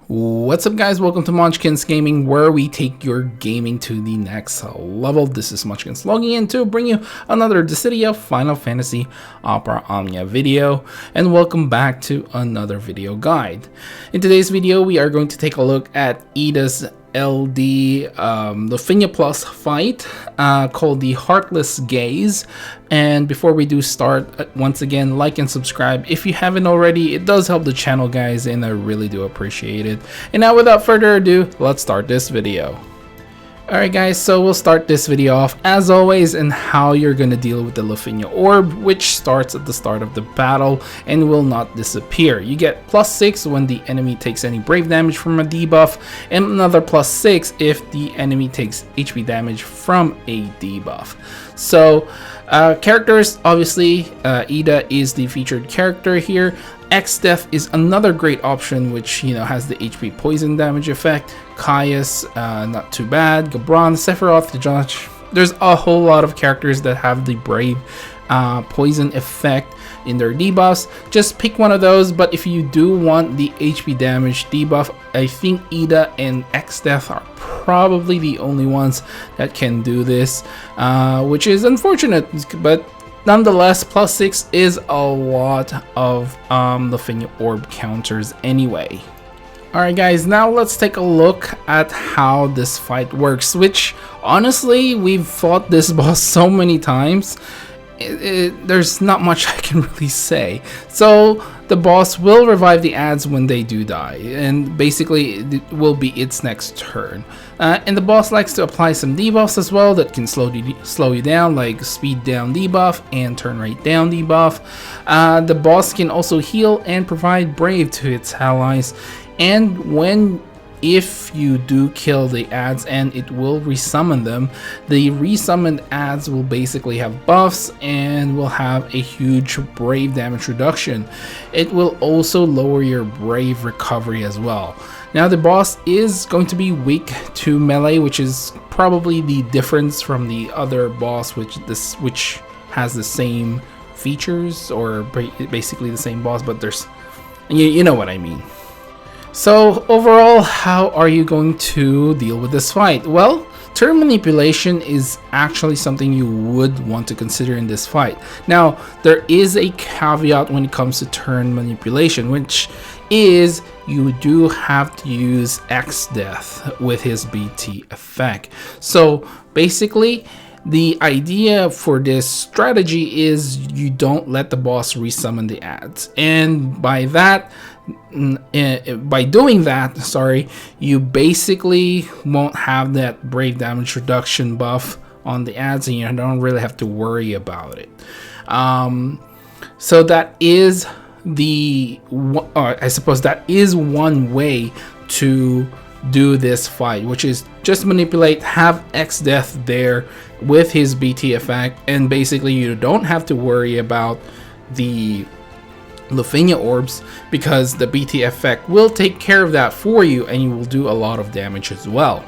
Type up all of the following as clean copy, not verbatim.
What's up, guys? Welcome to Munchkins Gaming, where we take your gaming to the next level. This is Munchkins logging in to bring you another Dissidia Final Fantasy Opera Omnia video, and welcome back to another video guide. In today's video, we are going to take a look at Yda'S LD Lufenia Plus fight called the Heartless Gaze. And before we do start, once again, like and subscribe if you haven't already. It does help the channel, guys, and I really do appreciate it. And now, without further ado, let's start this video. Alright, guys, so we'll start this video off as always in how you're going to deal with the Lufenia orb, which starts at the start of the battle and will not disappear. You get +6 when the enemy takes any brave damage from a debuff, and another +6 if the enemy takes HP damage from a debuff. So characters, obviously Yda is the featured character here. Xdeath is another great option, which, you know, has the HP poison damage effect. Caius, not too bad. Gabron, Sephiroth, the Judge. There's a whole lot of characters that have the brave poison effect in their debuffs. Just pick one of those, but if you do want the HP damage debuff, I think Yda and Xdeath are probably the only ones that can do this, which is unfortunate, but nonetheless, +6 is a lot of Lufenia orb counters anyway. Alright, guys, now let's take a look at how this fight works, which honestly, we've fought this boss so many times. There's not much I can really say. So the boss will revive the adds when they do die, and basically it will be its next turn. And the boss likes to apply some debuffs as well that can slow you down, like speed down debuff and turn rate down debuff. The boss can also heal and provide brave to its allies, and if you do kill the adds and it will resummon them, the resummoned adds will basically have buffs and will have a huge brave damage reduction. It will also lower your brave recovery as well. Now, the boss is going to be weak to melee, which is probably the difference from the other boss, which has the same features, or basically the same boss, but there's, you know what I mean. So overall, how are you going to deal with this fight? Well, turn manipulation is actually something you would want to consider in this fight. Now, there is a caveat when it comes to turn manipulation, which is you do have to use Xdeath with his BT effect. So basically, the idea for this strategy is you don't let the boss resummon the adds, and by doing that, sorry, you basically won't have that brave damage reduction buff on the adds, and you don't really have to worry about it. So that is I suppose that is one way to do this fight, which is just manipulate, have Xdeath there with his BT effect, and basically you don't have to worry about the Lufenia orbs, because the BT effect will take care of that for you, and you will do a lot of damage as well.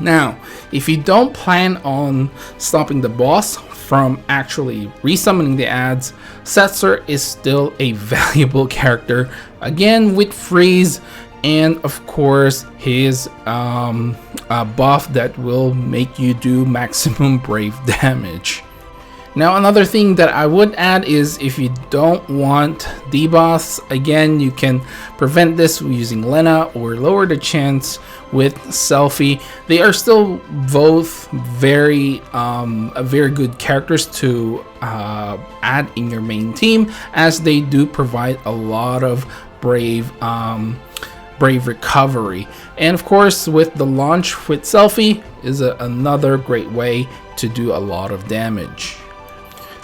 Now, if you don't plan on stopping the boss from actually resummoning the adds, Setzer is still a valuable character, again with freeze, and of course his buff that will make you do maximum brave damage. Now, another thing that I would add is if you don't want debuffs, again, you can prevent this using Lena or lower the chance with Selfie. They are still both very good characters to add in your main team, as they do provide a lot of brave recovery. And of course, with the launch with Selfie is another great way to do a lot of damage.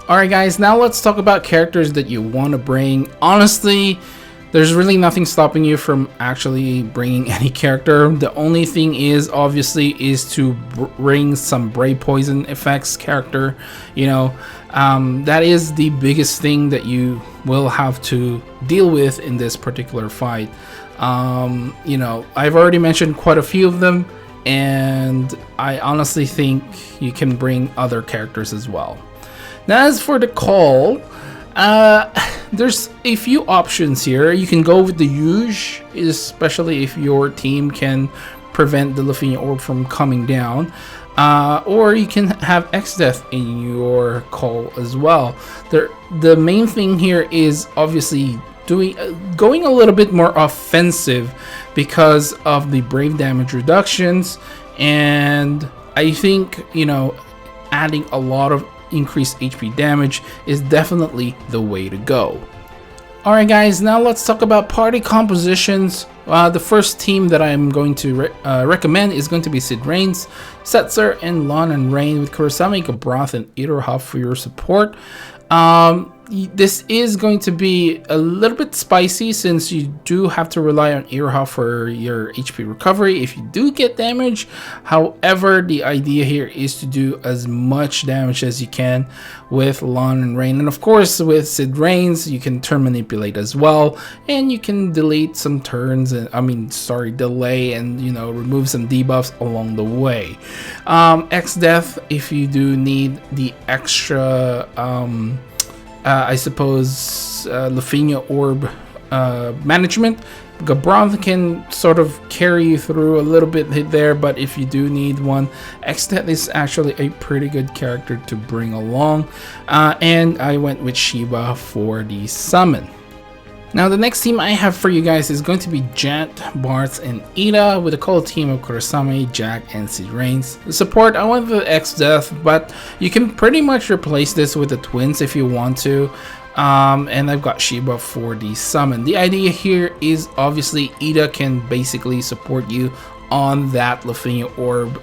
Alright, guys, now let's talk about characters that you want to bring. Honestly, there's really nothing stopping you from actually bringing any character. The only thing is, obviously, is to bring some brave poison effects character. You know, that is the biggest thing that you will have to deal with in this particular fight. You know, I've already mentioned quite a few of them, and I honestly think you can bring other characters as well. Now, as for the call, there's a few options here. You can go with the Huge, especially if your team can prevent the Lufenia orb from coming down. Or you can have X-Death in your call as well. The main thing here is obviously going a little bit more offensive because of the brave damage reductions, and I think, you know, adding a lot of increased HP damage is definitely the way to go. Alright guys, now let's talk about party compositions. The first team that I'm going to recommend is going to be Sid Reigns, Setzer, and Lon and Rain with Kurosami, Gabroth, and Yda'S for your support. This is going to be a little bit spicy since you do have to rely on Yda'S for your HP recovery if you do get damage. However, the idea here is to do as much damage as you can with Lon and Rain, and of course with Sid Reigns you can turn manipulate as well, and you can delete some turns, and delay, and you know, remove some debuffs along the way. X-Death if you do need the extra I suppose Lufenia orb management. Gabroth can sort of carry you through a little bit there, but if you do need one, X-Death is actually a pretty good character to bring along. And I went with Shiva for the summon. Now the next team I have for you guys is going to be Jet, Bartz, and Ida with a call team of Kurosami, Jack, and Sid Reigns. The support, I went with X-Death, but you can pretty much replace this with the twins if you want to. And I've got Shiba for the summon. The idea here is obviously Ida can basically support you on that Lufenia orb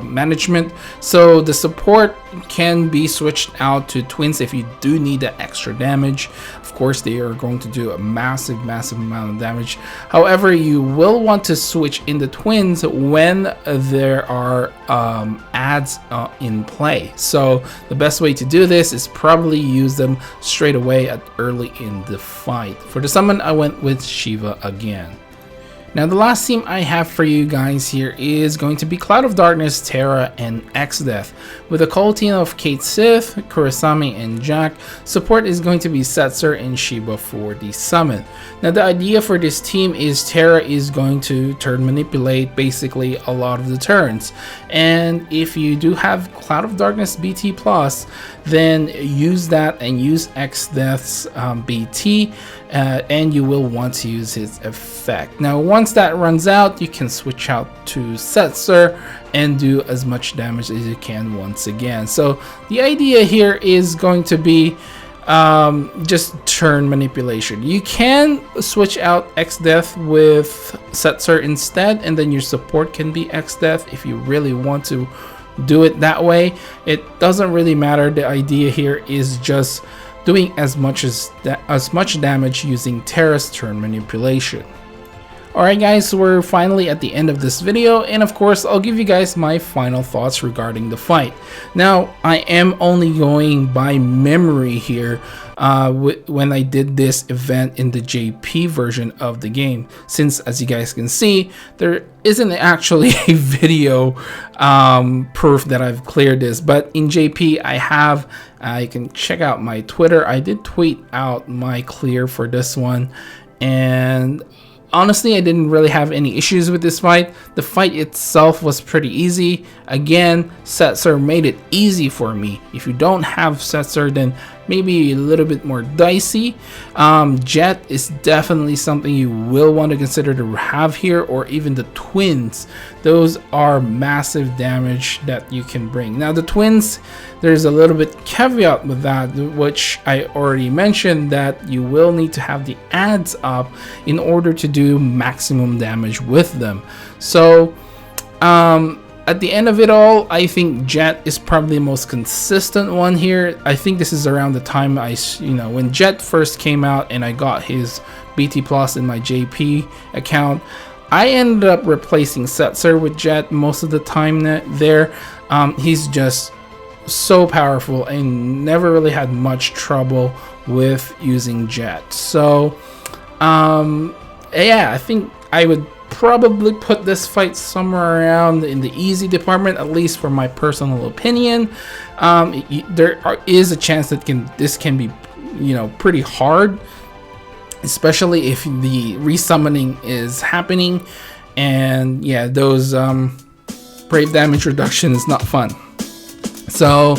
management, so the support can be switched out to twins if you do need that extra damage. Of course they are going to do a massive amount of damage. However, you will want to switch in the twins when there are ads in play, so the best way to do this is probably use them straight away early in the fight. For the summon I went with Shiva again. Now the last team I have for you guys here is going to be Cloud of Darkness, Terra, and X-Death with a call team of Kate Sith, Kurosami, and Jack. Support is going to be Setzer and Shiba for the summon. Now the idea for this team is Terra is going to turn manipulate basically a lot of the turns, and if you do have Cloud of Darkness BT plus, then use that and use X-Death's BT, and you will want to use his effect. Now once that runs out, you can switch out to Setzer and do as much damage as you can once again. So the idea here is going to be just turn manipulation. You can switch out X-Death with Setzer instead, and then your support can be X-Death if you really want to do it that way. It doesn't really matter. The idea here is just doing as much damage using Terra's turn manipulation. Alright guys, so we're finally at the end of this video, and of course I'll give you guys my final thoughts regarding the fight. Now I am only going by memory here when I did this event in the JP version of the game, since as you guys can see there isn't actually a video proof that I've cleared this, but in JP I have, you can check out my Twitter, I did tweet out my clear for this one, and honestly, I didn't really have any issues with this fight. The fight itself was pretty easy. Again, Setzer made it easy for me. If you don't have Setzer, then maybe a little bit more dicey. Jet is definitely something you will want to consider to have here, or even the twins. Those are massive damage that you can bring. Now the twins, there's a little bit caveat with that, which I already mentioned, that you will need to have the ads up in order to do maximum damage with them. So at the end of it all, I think Jet is probably the most consistent one here. I think this is around the time when Jet first came out and I got his BT Plus in my JP account. I ended up replacing Setzer with Jet most of the time there. He's just so powerful and never really had much trouble with using Jet. So yeah, I think I would probably put this fight somewhere around in the easy department, at least for my personal opinion. There is a chance that this can be you know, pretty hard, especially if the resummoning is happening. And yeah, those brave damage reduction is not fun. So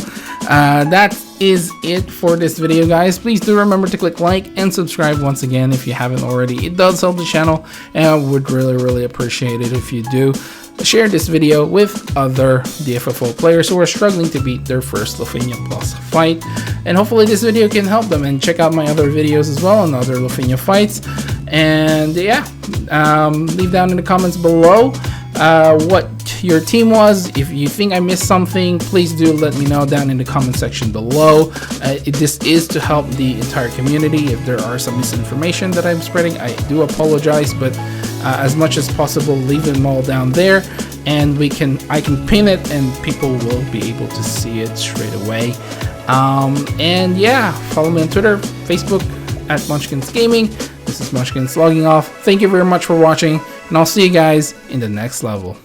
that is it for this video, guys. Please do remember to click like and subscribe once again if you haven't already. It does help the channel, and I would really appreciate it if you do share this video with other Dffoo players who are struggling to beat their first Lufenia Plus fight. And hopefully this video can help them. And check out my other videos as well on other Lufenia fights. And yeah, leave down in the comments below what your team was. If you think I missed something, please do let me know down in the comment section below. This is to help the entire community. If there are some misinformation that I'm spreading, I do apologize, but as much as possible, leave them all down there, and I can pin it and people will be able to see it straight away. And yeah, follow me on Twitter, Facebook at Munchkins Gaming. This is Munchkins logging off. Thank you very much for watching, and I'll see you guys in the next level.